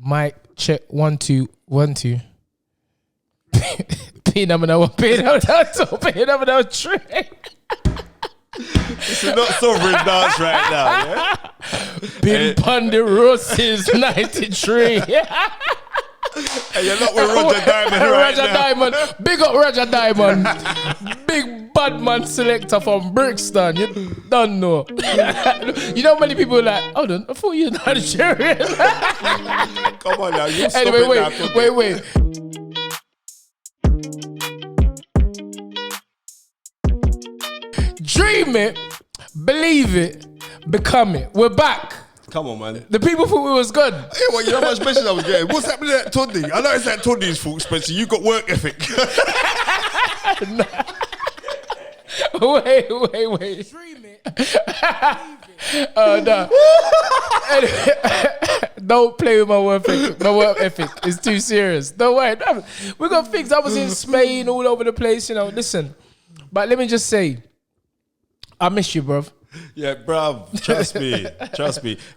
Mic check 1 2 1 2. Phenomenal tray. This is not sovereign dance right now, yeah? Been Ponder Rose's 93. And you're not with Roger Diamond right Roger now. Diamond. Big up Roger Diamond. Big bad man selector from Brixton. You don't know. You know many people are like, hold on, I thought you were Nigerian. Come on now, you stop Anyway, it wait. Dream it, believe it, become it. We're back. Come on, man. The people thought we was good. Hey, well, you know how much message I was getting? What's happening at Tunde? I know it's at Tunde's fault, Spencer. You got work ethic. Wait. Dream it. No. Anyway, don't play with my work ethic. My work ethic is too serious. Don't worry. No. We got things. I was in Spain, all over the place. You know. Listen, but let me just say, I miss you, bruv. Yeah, bruv, trust me.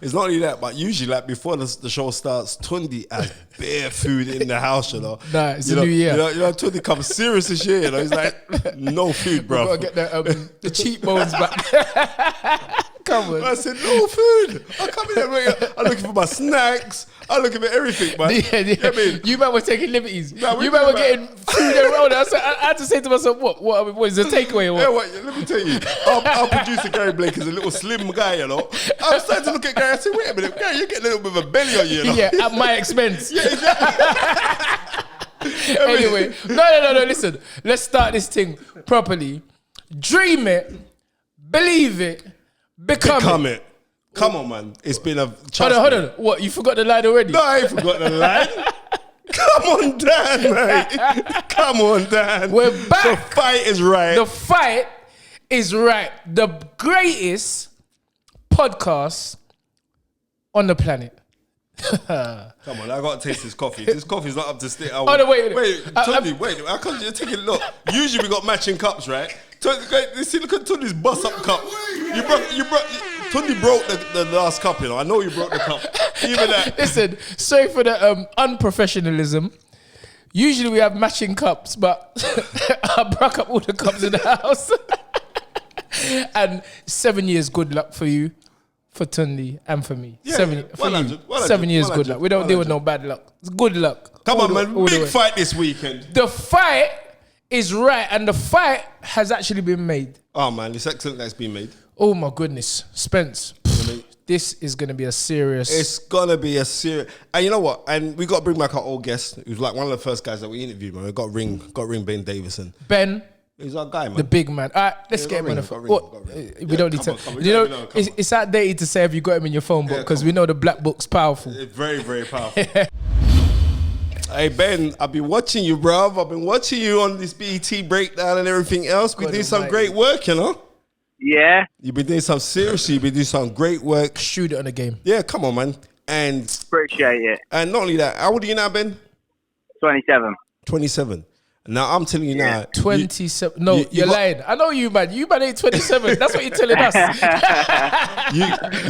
It's not only that, but usually, like, before the show starts, Tunde has bare food in the house, you know. Nah, it's a new year. You know, Tunde comes serious this year, you know. He's like, no food, bruv. Gotta get the cheekbones back. Come on. I said, no food. I come in there, I'm looking for my snacks. I'm looking at everything, man. Yeah. You know what I mean? You man were taking liberties. Nah, you man were getting food around. I had to say to myself, what is the takeaway? Or what? Yeah, let me tell you. Our producer, Gary Blake, is a little slim guy, you know. I was starting to look at Gary. I said, wait a minute, Gary, you're getting a little bit of a belly on you, you know. Yeah, at my expense. Yeah, exactly. Anyway, no, listen. Let's start this thing properly. Dream it, believe it, become it. Come on, man. It's been a... Hold on. What, you forgot the line already? No, I ain't forgot the line. Come on, Dan, mate. Come on, Dan. We're back. The fight is right. The fight is right. The greatest podcast on the planet. Come on, I got to taste this coffee. This coffee's not up to state. Oh, no, wait. Tunde, wait. How come you're taking a look? Usually we got matching cups, right? See, look at Tunde's bust up cup. Tunde broke the last cup, you know. I know you broke the cup. Even that. Listen, sorry for the unprofessionalism. Usually we have matching cups, but I broke up all the cups in the house. And 7 years good luck for you, for Tunde, and for me. Yeah, 7 years good luck. We don't deal with no bad luck. It's good luck. Come on, man. Big fight this weekend. The fight is right, and the fight has actually been made. Oh, man, it's excellent that's been made. Oh, my goodness. Spence, this is going to be a serious... It's going to be a serious... And you know what? And we got to bring back our old guest. He was like one of the first guys that we interviewed, man. We got to ring Ben Davison. Ben. He's our guy, man. The big man. All right, let's get him on the phone. We don't need to... You know, it's outdated to say if you got him in your phone book, because we know the black book's powerful. It's very, very powerful. Hey, Ben, I've been watching you, bruv. I've been watching you on this BET breakdown and everything else. We've been doing some great work, you know? Yeah. You've been doing some seriously. You've been doing some great work. Shoot it on the game. Yeah, come on, man. And appreciate it. And not only that, how old are you now, Ben? 27. 27. Now, I'm telling you now. 27. You're lying. I know you, man. You, man, ain't 27. That's what you're telling us.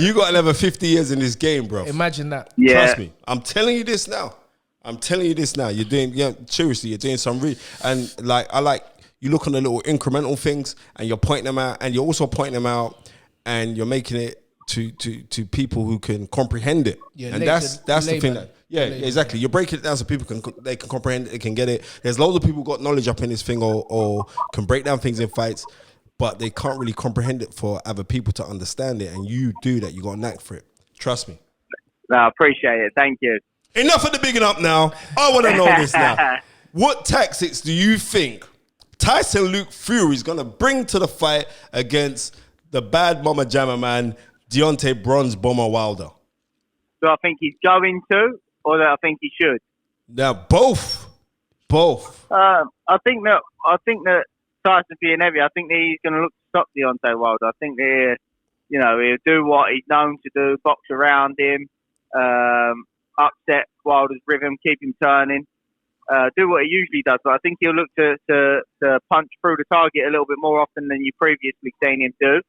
you got another 50 years in this game, bro. Imagine that. Yeah. Trust me. I'm telling you this now. You're doing, seriously, you're doing some and you look on the little incremental things and you're pointing them out, and you're also pointing them out and you're making it to people who can comprehend it. Yeah, and that's the thing that, exactly. You're breaking it down so people can comprehend it, they can get it. There's loads of people got knowledge up in this thing or can break down things in fights, but they can't really comprehend it for other people to understand it. And you do that. You got a knack for it. Trust me. No, I appreciate it. Thank you. Enough of the bigging up now. I want to know this now. What tactics do you think Tyson Fury is going to bring to the fight against the bad mama jammer man, Deontay Bronze Bomber Wilder? Do I think he's going to, or that I think he should? Now, both. I think that Tyson being heavy, I think that he's going to look to stop Deontay Wilder. I think that he'll do what he's known to do, box around him, upset Wilder's rhythm, keep him turning, do what he usually does. But I think he'll look to punch through the target a little bit more often than you've previously seen him do.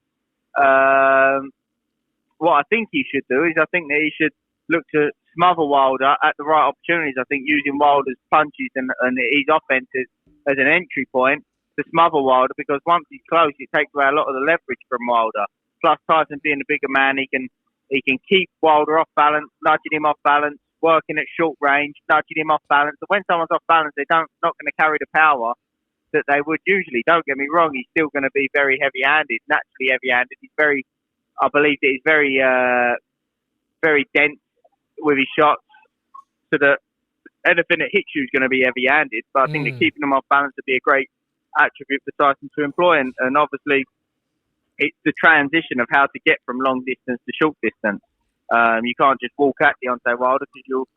What I think he should do is I think that he should look to smother Wilder at the right opportunities. I think using Wilder's punches and his offense as an entry point to smother Wilder, because once he's close, it takes away a lot of the leverage from Wilder. Plus, Tyson being the bigger man, he can keep Wilder off balance, nudging him off balance, working at short range, nudging him off balance. And when someone's off balance, they're not going to carry the power that they would usually. Don't get me wrong, he's still going to be very heavy-handed, naturally heavy-handed. I believe that he's very, very dense with his shots, so that anything that hits you is going to be heavy-handed. But I think that keeping him off balance would be a great attribute for Tyson to employ, and obviously it's the transition of how to get from long distance to short distance. You can't just walk at Deontay Wilder, because you'll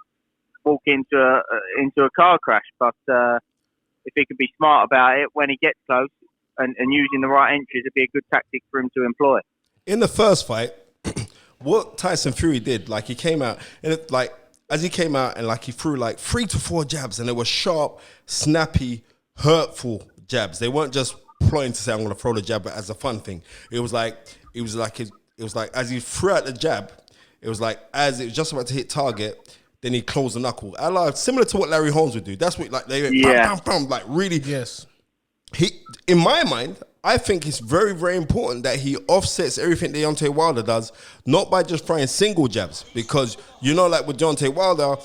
walk into a car crash. But if he can be smart about it when he gets close and using the right entries, it'd be a good tactic for him to employ. In the first fight, what Tyson Fury did, like he came out and he threw like 3 to 4 jabs, and they were sharp, snappy, hurtful jabs. They weren't just ploying to say, I'm going to throw the jab as a fun thing. It was like as he threw out the jab, it was like as it was just about to hit target, then he closed the knuckle. Similar to what Larry Holmes would do. That's what they went bam, bam, bam, like really. Yes. In my mind, I think it's very, very important that he offsets everything Deontay Wilder does, not by just throwing single jabs, because like with Deontay Wilder,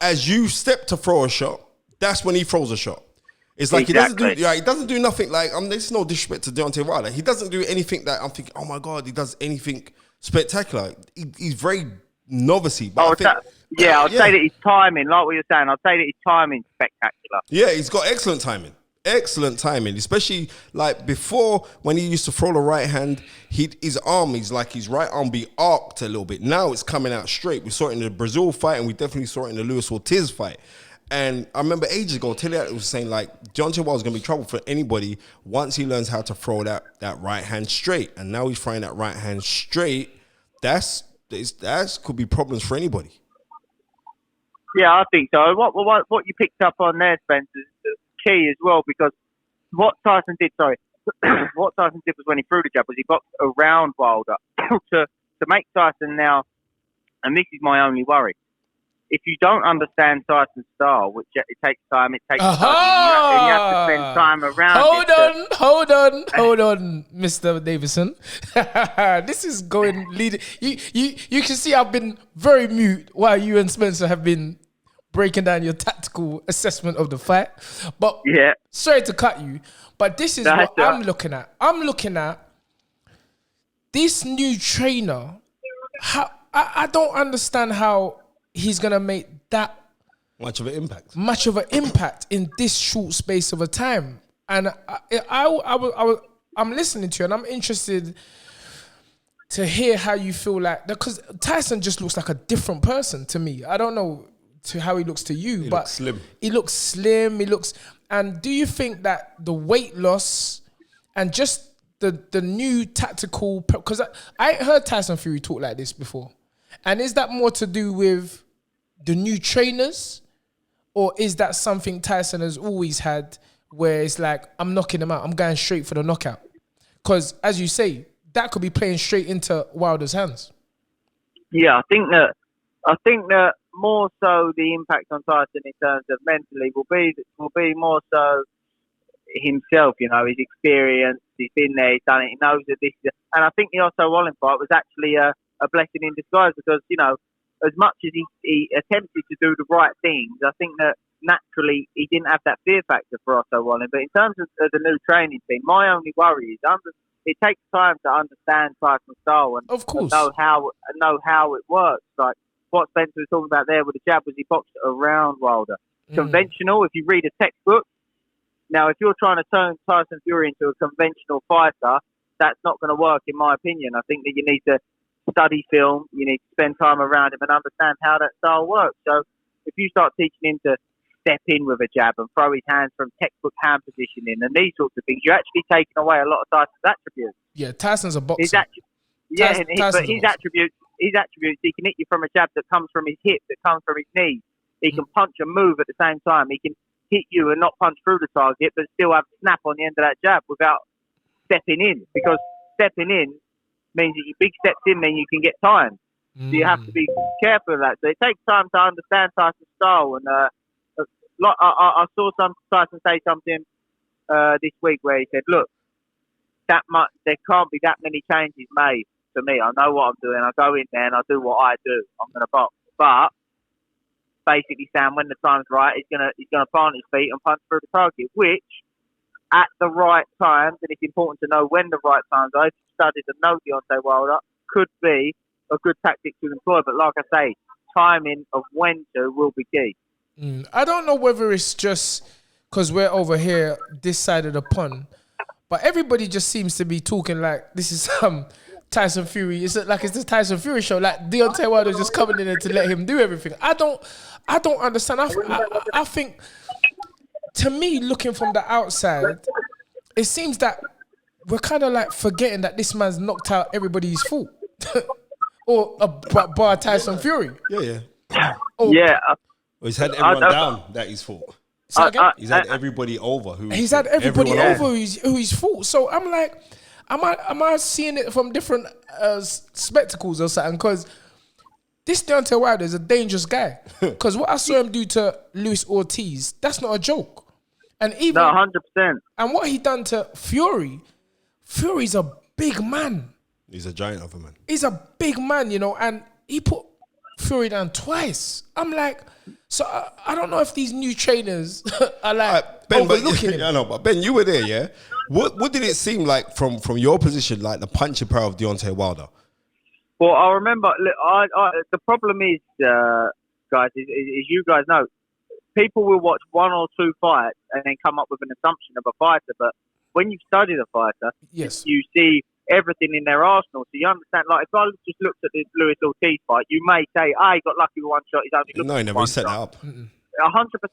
as you step to throw a shot, that's when he throws a shot. It's like exactly. he doesn't do nothing like, there's no disrespect to Deontay Wilder. He doesn't do anything that I'm thinking, oh my God, he does anything spectacular. He's very novice-y. But I'd say that his timing, like what you're saying, I'd say that his timing's spectacular. Yeah, he's got excellent timing. Excellent timing, especially like before when he used to throw the right hand, his right arm be arced a little bit. Now it's coming out straight. We saw it in the Brazil fight, and we definitely saw it in the Luis Ortiz fight. And I remember ages ago, Tilly was saying like Deontay Wilder's gonna be trouble for anybody once he learns how to throw that right hand straight. And now he's throwing that right hand straight. That could be problems for anybody. Yeah, I think so. What you picked up on there, Spencer, is key as well, because what Tyson did was when he threw the jab was he boxed around Wilder to make Tyson now, and this is my only worry. If you don't understand Tyson's style, which it takes time, and you have to spend time around. Hold on, Mr. Davison. This is going leading. You can see I've been very mute while you and Spencer have been breaking down your tactical assessment of the fight. But sorry to cut you, but this is what I'm looking at. I'm looking at this new trainer. I don't understand how he's going to make that much of an impact in this short space of a time. And I'm listening to you, and I'm interested to hear how you feel like, because Tyson just looks like a different person to me. I don't know to how he looks to you, but he looks slim. And do you think that the weight loss and just the new tactical, because I heard Tyson Fury talk like this before, and is that more to do with the new trainers, or is that something Tyson has always had, where it's like, I'm knocking him out, I'm going straight for the knockout? Because as you say, that could be playing straight into Wilder's hands. Yeah, I think that more so the impact on Tyson in terms of mentally will be more so himself. His experience, he's been there, he's done it, he knows that this is, and I think the Otto Wallin fight was actually a blessing in disguise, because as much as he attempted to do the right things, I think that naturally he didn't have that fear factor for Otto Wallin. But in terms of the new training team, my only worry is it takes time to understand Tyson's style and, of course, know how it works. Like what Spencer was talking about there with the jab, was he boxed around Wilder. Conventional, if you read a textbook. Now, if you're trying to turn Tyson Fury into a conventional fighter, that's not going to work, in my opinion. I think that you need to study film, you need to spend time around him and understand how that style works. So if you start teaching him to step in with a jab and throw his hands from textbook hand positioning and these sorts of things, you're actually taking away a lot of Tyson's attributes. Yeah, Tyson's a boxer. His attributes, he can hit you from a jab that comes from his hip, that comes from his knee. He can punch and move at the same time. He can hit you and not punch through the target, but still have snap on the end of that jab without stepping in. Because stepping in means that you big steps in, then you can get time. So you have to be careful of that. So it takes time to understand Tyson's style. And I saw Tyson say something this week where he said, "Look, there can't be that many changes made to me. I know what I'm doing. I go in there and I do what I do. I'm going to box." But basically, Sam, when the time's right, he's gonna plant his feet and punch through the target, which at the right times, and it's important to know when the right times are. If you studied and know Deontay Wilder, could be a good tactic to employ. But like I say, timing of when to will be key. I don't know whether it's just because we're over here this side of the pond, but everybody just seems to be talking like this is Tyson Fury. It's like it's the Tyson Fury show. Like Deontay Wilder just coming in there to let him do everything. I don't understand. I think, to me, looking from the outside, it seems that we're kind of like forgetting that this man's knocked out everybody he's fought. Or bar Tyson Fury. Yeah. Or, Yeah. Well, he's had everyone down that he's fought. He's had everybody over. He's had everybody over who he's fought. So I'm like, am I seeing it from different spectacles or something? Because this Deontay Wilder is a dangerous guy. Because what I saw him do to Luis Ortiz, that's not a joke. And even 100%. And what he done to Fury's a big man. He's a giant of a man. He's a big man, and he put Fury down twice. I'm like, so I don't know if these new trainers are like Ben, overlooking him. I know, but Ben, you were there, yeah? What did it seem like from your position, like the punching power of Deontay Wilder? Well, I remember. The problem is, guys, is you guys know, people will watch one or two fights and then come up with an assumption of a fighter. But when you study the fighter, yes, you see everything in their arsenal. So you understand. Like if I just looked at the Luis Ortiz fight, you may say, he got lucky with one shot. He's only looked no, he never set that up. 100%.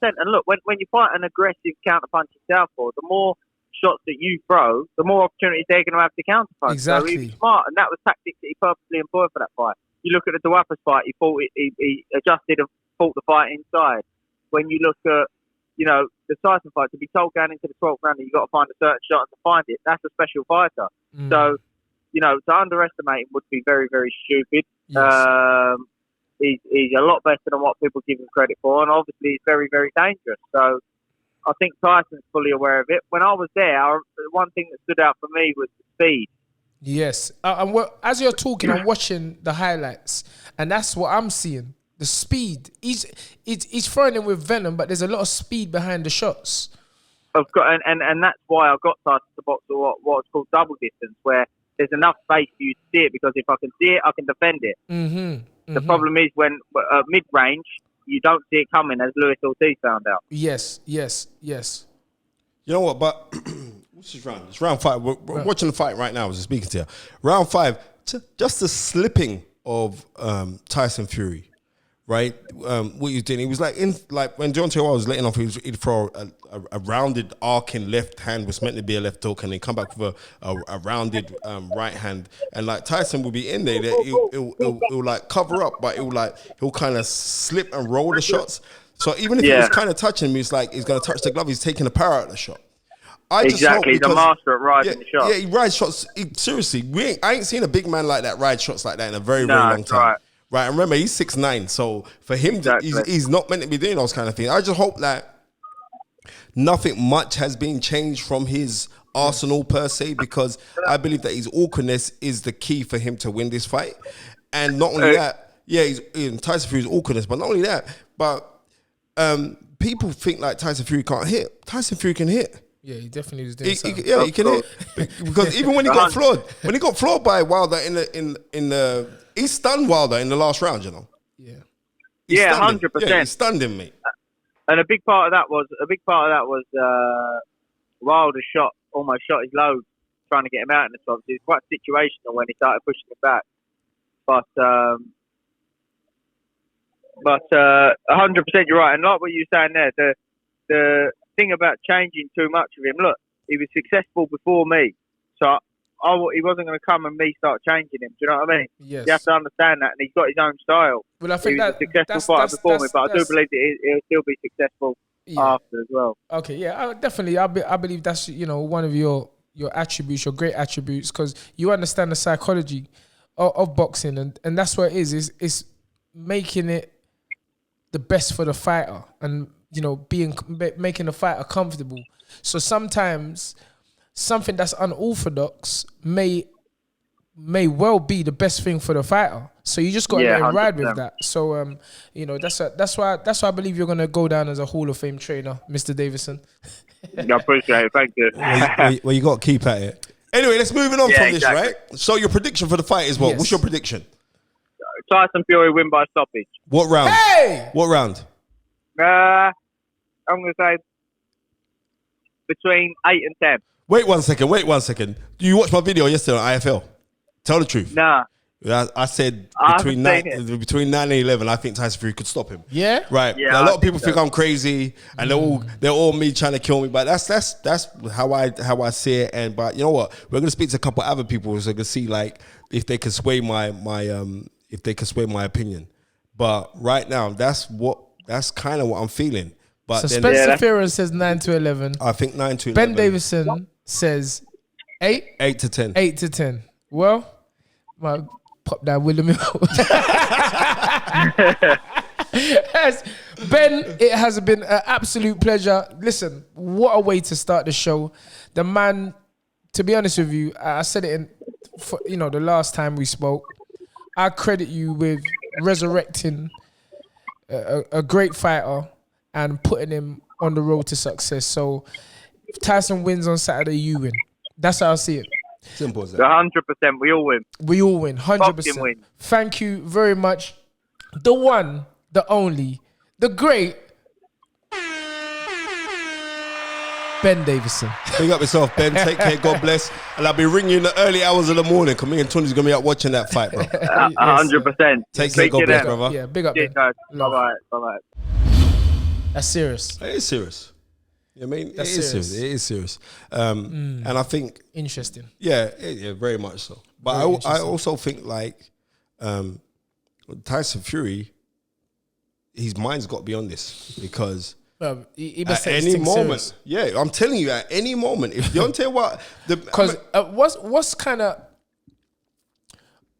And look, when you fight an aggressive counter-punching southpaw, the more shots that you throw, the more opportunities they're going to have to counter-punch. Exactly. So he was smart, and that was tactics that he purposely employed for that fight. You look at the Duapas fight, he adjusted and fought the fight inside. When you look at, the Tyson fight, to be told going into the 12th round that you've got to find a certain shot and to find it, that's a special fighter. So, to underestimate him would be very, very stupid. Yes. He's a lot better than what people give him credit for, and obviously he's very, very dangerous. So I think Tyson's fully aware of it. When I was there, one thing that stood out for me was the speed. Yes. As you're talking, I'm watching the highlights, and that's what I'm seeing. The speed. He's throwing him with venom, but there's a lot of speed behind the shots. I've got, and that's why I got Tyson to box what's called double distance, where there's enough space for you to see it, because if I can see it, I can defend it. The problem is when mid-range, you don't see it coming, as Luis Ortiz found out. Yes. You know what, but what's this round? It's round 5. We're watching the fight right now. I was just speaking to you. Round 5, just the slipping of Tyson Fury, right? What he's doing, he was like when Deontay Wilder was letting off, he'd throw a rounded arcing left hand, was meant to be a left hook, and then come back with a rounded right hand, and like Tyson will be in there, he'll like cover up, but he'll kind of slip and roll the shots. So even if he was kind of touching him, he's like he's gonna touch the glove, he's taking the power out of the shot. Exactly, he's a master at riding the shots. Yeah, he rides shots. Seriously, I ain't seen a big man like that ride shots like that in a very, very long time. Right, and remember, he's 6'9", so for him, he's not meant to be doing those kind of things. I just hope that nothing much has been changed from his arsenal per se, because I believe that his awkwardness is the key for him to win this fight. And not only that, he's in Tyson Fury's awkwardness, but not only that, but people think like Tyson Fury can't hit. Tyson Fury can hit. Yeah, he definitely was doing something. He can hit, because even when he got floored, by Wilder in the he stunned Wilder in the last round, Yeah. Yeah, 100%. Yeah, he stunned him, mate. And a big part of that was Wilder almost shot his load trying to get him out in the top. It was quite situational when he started pushing him back. But 100% you're right. And like what you were saying there, the thing about changing too much of him, look, he was successful before me. So he wasn't going to come and me start changing him. Do you know what I mean? Yes. You have to understand that, and he's got his own style. Well, I think he was a successful fighter before me, but I do believe that he'll still be successful after as well. Okay, yeah, definitely. I believe that's one of your attributes, your great attributes, because you understand the psychology of boxing, and that's what it is. It's making it the best for the fighter, and making the fighter comfortable. So sometimes something that's unorthodox may well be the best thing for the fighter. So you just got to let him ride with that. So that's why I believe you're gonna go down as a Hall of Fame trainer, Mr. Davison. I appreciate it. Thank you. Well, you got to keep at it. Anyway, let's move on from this, right? So your prediction for the fight is what? Yes. What's your prediction? Tyson Fury win by stoppage. What round? Hey! What round? I'm going to say between 8 and 10. Wait one second. Do you watch my video yesterday on IFL? Tell the truth. Nah. I said between 9 and 11, I think Tyson Fury could stop him. Yeah? Right. Yeah, now, a lot of people think I'm crazy, and they're all me trying to kill me. But that's how I see it. But you know what? We're gonna speak to a couple other people so we can see like if they can sway my opinion. But right now, that's kind of what I'm feeling. But So then, Spencer Fearon says 9 to 11. I think 9 to 11. Ben Davison says 8. 8 to 10. 8 to 10. Well, pop that William. Yes, Ben, it has been an absolute pleasure. Listen, what a way to start the show. The man, to be honest with you, I said it the last time we spoke. I credit you with resurrecting a great fighter and putting him on the road to success. So if Tyson wins on Saturday, you win. That's how I see it. Simple as that. 100%. We all win. We all win, 100%. Boxing win. Thank you very much. The one, the only, the great Ben Davison. Big up yourself, Ben. Take care. God bless. And I'll be ringing you in the early hours of the morning. Because me and Tunde's going to be out watching that fight, bro. 100%. Take care. God bless, brother. Yeah, big up, Cheers, Ben. guys. Bye-bye. Bye-bye. That's serious. It is serious. I mean, it That's is serious. serious. It is serious. And I think, Interesting. yeah, very much so. But I also think like Tyson Fury, his mind's got to be on this because He at any moment, I'm telling you, at any moment, if Deontay Wilder, because what's kind of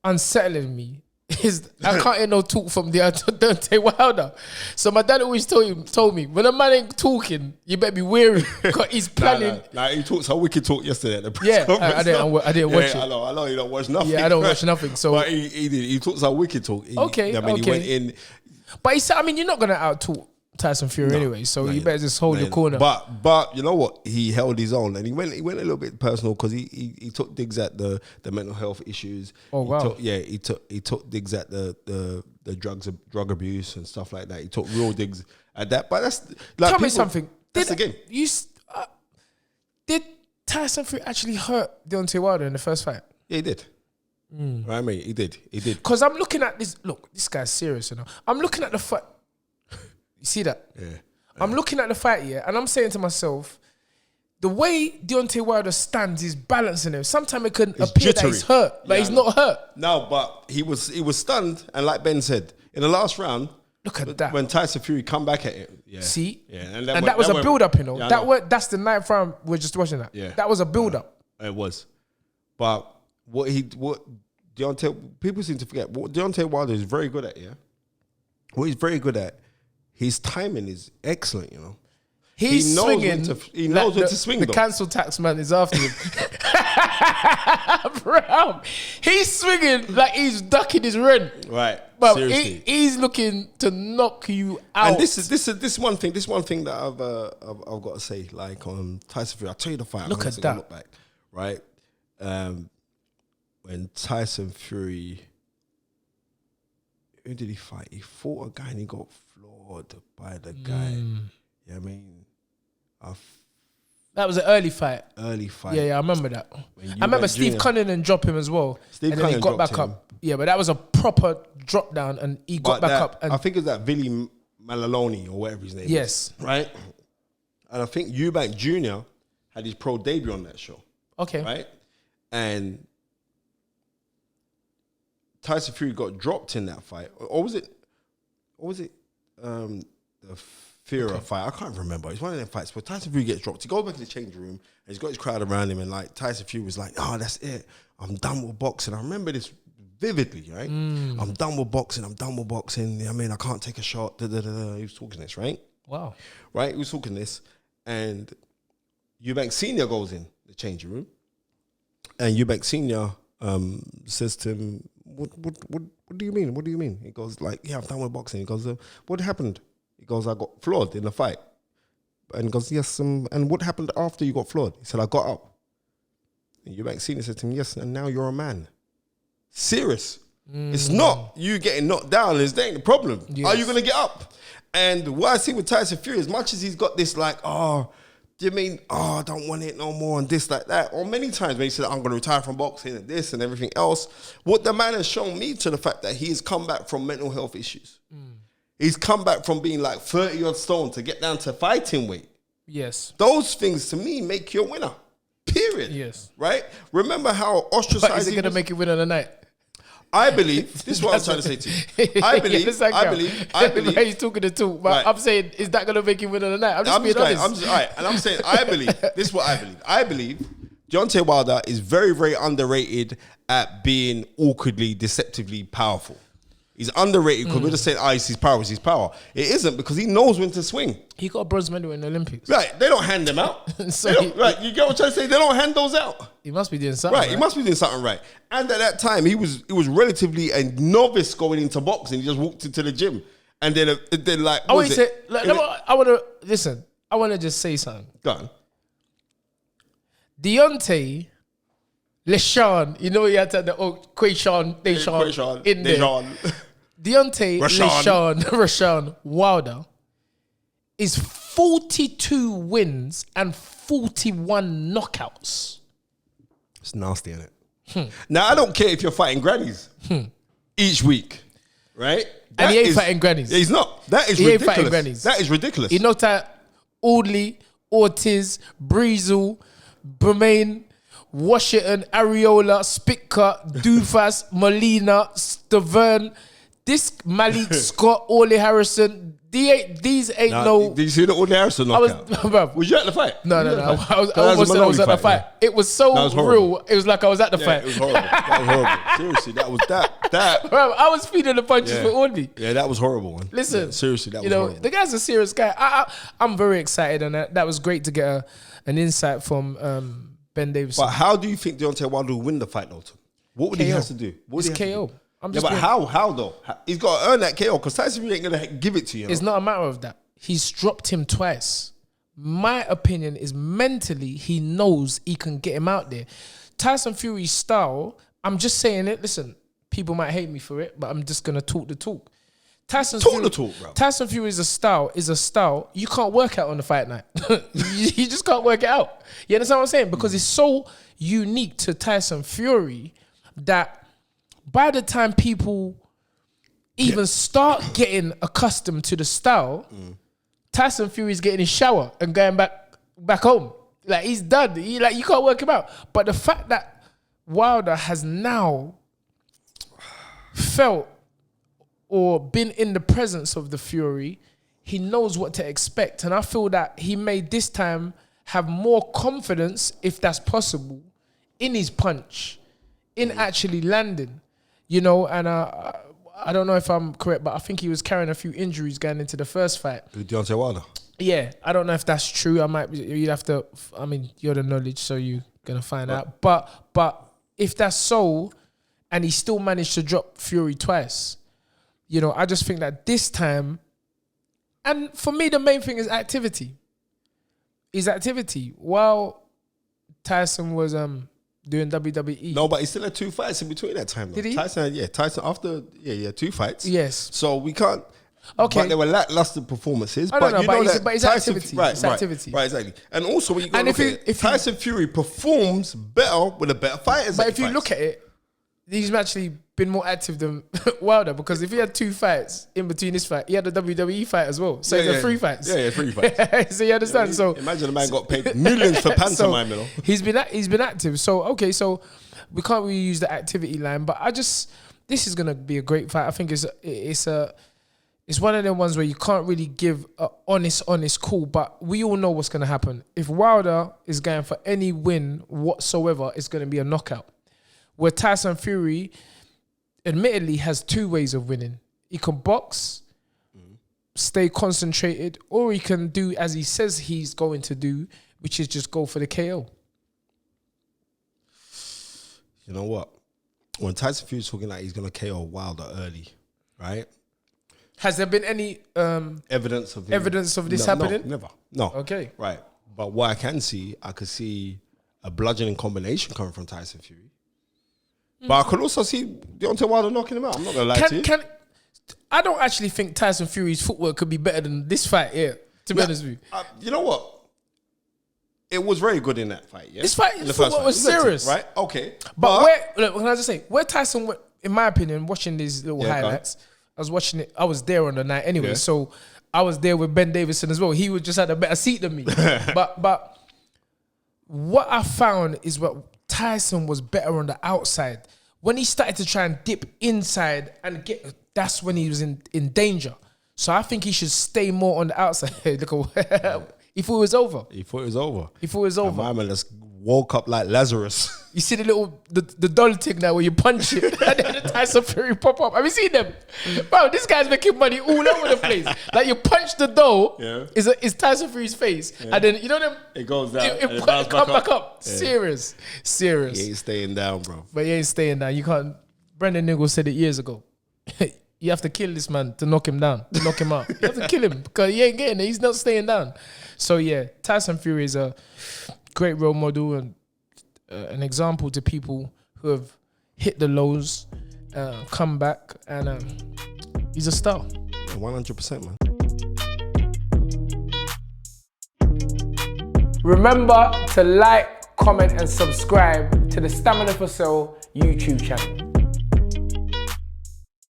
unsettling me is I can't hear no talk from Deontay Wilder. So my dad always told me when a man ain't talking, you better be wary because he's planning. Nah, he talked some wicked talk yesterday at the press conference. I didn't watch it. I know you don't watch nothing. Yeah, I don't watch nothing. So, but he did. He talked some wicked talk. He went in. But he said, I mean, you're not gonna out talk Tyson Fury anyway, so you better just hold your corner. But you know what? He held his own, and he went a little bit personal because he took digs at the mental health issues. Oh wow! He took digs at the drug abuse and stuff like that. He took real digs at that. But that's like, tell me something. That's the game. Did Tyson Fury actually hurt Deontay Wilder in the first fight? Yeah, he did. Right, mate. He did. Because I'm looking at this. Look, this guy's serious. I'm looking at the fight. You see that? Yeah. I'm looking at the fight here, and I'm saying to myself, the way Deontay Wilder stands, he's balancing him. Sometimes it can appear that he's hurt, but he's not hurt. No, but he was stunned, and like Ben said, in the last round, look at that. When Tyson Fury come back at him. Yeah. See? Yeah. And that was a build-up, you know. Yeah, that's the ninth round. We're just watching that. Yeah. That was a build-up. It was. But Deontay, people seem to forget, what Deontay Wilder is very good at, what he's very good at, his timing is excellent, you know. He's swinging. He knows when to swing. The cancel tax man is after him. Bro, he's swinging like he's ducking his rent. Right. But seriously. He's looking to knock you out. And this is one thing. This one thing that I've got to say. Like on Tyson Fury, I'll tell you the fight. Look at that. Look back, right? When Tyson Fury, who did he fight? He fought a guy and he got floored by the guy. Yeah, I mean, that was an early fight. Yeah, I remember that. I remember Steve Cunningham dropped him as well. And then he got back up. Yeah, but that was a proper drop down and he got back up. And I think it was that Billy Malaloni or whatever his name is. Right? And I think Eubank Jr. had his pro debut on that show. Okay. Right? And Tyson Fury got dropped in that fight. Or was it the Fury fight? I can't remember. It's one of them fights where Tyson Fury gets dropped. He goes back to the changing room and he's got his crowd around him, and like Tyson Fury was like, "Oh, that's it. I'm done with boxing." I remember this vividly, right? I'm done with boxing. I mean, I can't take a shot. He was talking this, right? Wow. Right? He was talking this. And Eubank Senior goes in the changing room. And Eubank Senior says to him, what do you mean? What do you mean? He goes like, yeah, I'm done with boxing. He goes, what happened? He goes, I got floored in the fight. And he goes, yes, and what happened after you got floored? He said, I got up. And Eubank Senior said to him, yes, and now you're a man. Serious. It's not you getting knocked down. That ain't the problem. Yes. Are you going to get up? And what I see with Tyson Fury, as much as he's got this like, do you mean, I don't want it no more and this, like that. Or many times when he said, I'm going to retire from boxing and this and everything else, what the man has shown me to the fact that he has come back from mental health issues. He's come back from being like 30 odd stone to get down to fighting weight. Yes. Those things to me make you a winner. Period. Yes. Right? Remember how ostracized But is it going to make you win on the night? I believe, this is what I'm trying to say to you. I believe. He's talking the talk, but Right. I'm saying, is that going to make you win on the night? I'm just being honest. all right, and I'm saying, I believe, this is what I believe. I believe Deontay Wilder is very, very underrated at being awkwardly, deceptively powerful. He's underrated because we're just saying, it's his power, it's his power. It isn't, because he knows when to swing. He got a bronze medal in the Olympics. Right, they don't hand them out. So right, you get what I'm trying to say? They don't hand those out. He must be doing something. Right, he must be doing something right. And at that time, he was relatively a novice going into boxing. He just walked into the gym. And then like, I want to just say something. Go on. Deontay LeSean, you know, you had to the Quayshawn in there. Deontay LeSean Wilder is 42 wins and 41 knockouts. It's nasty, isn't it? Now, I don't care if you're fighting grannies each week, right? And he ain't fighting grannies. He's not. That is ridiculous. He ain't fighting grannies. That is ridiculous. He knocked out Audley, Ortiz, Breezel, Bermain, Washington, Areola, Spitka, Dufas, Molina, Stavern, this Malik Scott, Ole Harrison. These ain't no. Did you see the Ole Harrison knockout? Was you at the fight? No. I almost said I was at the fight. Yeah. It was so real. It was like I was at the fight. It was horrible. That was horrible. Seriously, that was that. Bro, I was feeding the punches for Audley. Yeah, that was horrible, man. Listen, seriously, that was horrible. The guy's a serious guy. I'm very excited, and that was great to get an insight from Ben Davison. But how do you think Deontay Wilder will win the fight, though? What would he have to do? It's KO. But how though? He's got to earn that KO because Tyson Fury ain't going to give it to you. It's not a matter of that. He's dropped him twice. My opinion is mentally, he knows he can get him out there. Tyson Fury's style, I'm just saying it. Listen, people might hate me for it, but I'm just going to talk the talk. Tyson Fury's a style you can't work out on the fight night. You just can't work it out. You understand what I'm saying? Because it's so unique to Tyson Fury that by the time people even start getting accustomed to the style, Tyson Fury's getting his shower and going back home. Like, he's done. You can't work him out. But the fact that Wilder has now felt or been in the presence of the Fury, he knows what to expect. And I feel that he may this time have more confidence, if that's possible, in his punch, in actually landing. You know, and I don't know if I'm correct, but I think he was carrying a few injuries going into the first fight. Deontay Wilder? Yeah, I don't know if that's true. You'd have to, I mean, you're the knowledge, so you're going to find out. But if that's so, and he still managed to drop Fury twice, you know, I just think that this time, and for me, the main thing is activity. While Tyson was doing WWE. No, but he still had 2 fights in between that time, though. Did he? Tyson after 2 fights. Yes. So we can't. Okay. But there were lackluster performances. But it's activity. Right, activity. Right, exactly. And also, when you go look at it, Tyson Fury performs better with a better fighter. But if you look at it, he's actually been more active than Wilder, because if he had 2 fights in between this fight, he had a WWE fight as well. So it's 3 fights. Yeah, 3 fights. So you understand? Yeah, so imagine a man got paid millions for pantomime, you know. He's been active. So okay, so we can't really use the activity line, but this is gonna be a great fight. I think it's one of them ones where you can't really give an honest call, but we all know what's gonna happen. If Wilder is going for any win whatsoever, it's gonna be a knockout. Where Tyson Fury, admittedly has two ways of winning. He can box, stay concentrated, or he can do as he says he's going to do, which is just go for the KO. You know what? When Tyson Fury's talking like he's going to KO Wilder early, right? Has there been any evidence of this happening? No, never. No. Okay. Right. But what I can see, I could see a bludgeoning combination coming from Tyson Fury. But I could also see Deontay Wilder knocking him out. I'm not going to lie to you. I don't actually think Tyson Fury's footwork could be better than this fight here, to be honest with you. You know what? It was very good in that fight, yeah? This fight, the footwork was serious. Right? Okay. But can I just say, where Tyson went, in my opinion, watching these little highlights, I was watching it, I was there on the night anyway, so I was there with Ben Davison as well. He was just had a better seat than me. but what I found is what Tyson was better on the outside. When he started to try and dip inside and that's when he was in danger. So I think he should stay more on the outside. Look at he thought it was over. He thought it was over. He thought it was over. My man just woke up like Lazarus. You see the doll thing now where you punch it and then the Tyson Fury pop up. Have you seen them? Bro, this guy's making money all over the place. Like you punch the doll, is Tyson Fury's face, and then you know them. It goes down. It come back up. Yeah. Serious. He ain't staying down, bro. But he ain't staying down. You can't. Brendan Niggle said it years ago. You have to kill this man to knock him down, to knock him out. You have to kill him because he ain't getting it. He's not staying down. So yeah, Tyson Fury is a great role model and an example to people who have hit the lows, come back, and he's a star. 100%, man. Remember to like, comment, and subscribe to the Stamina for Sale YouTube channel.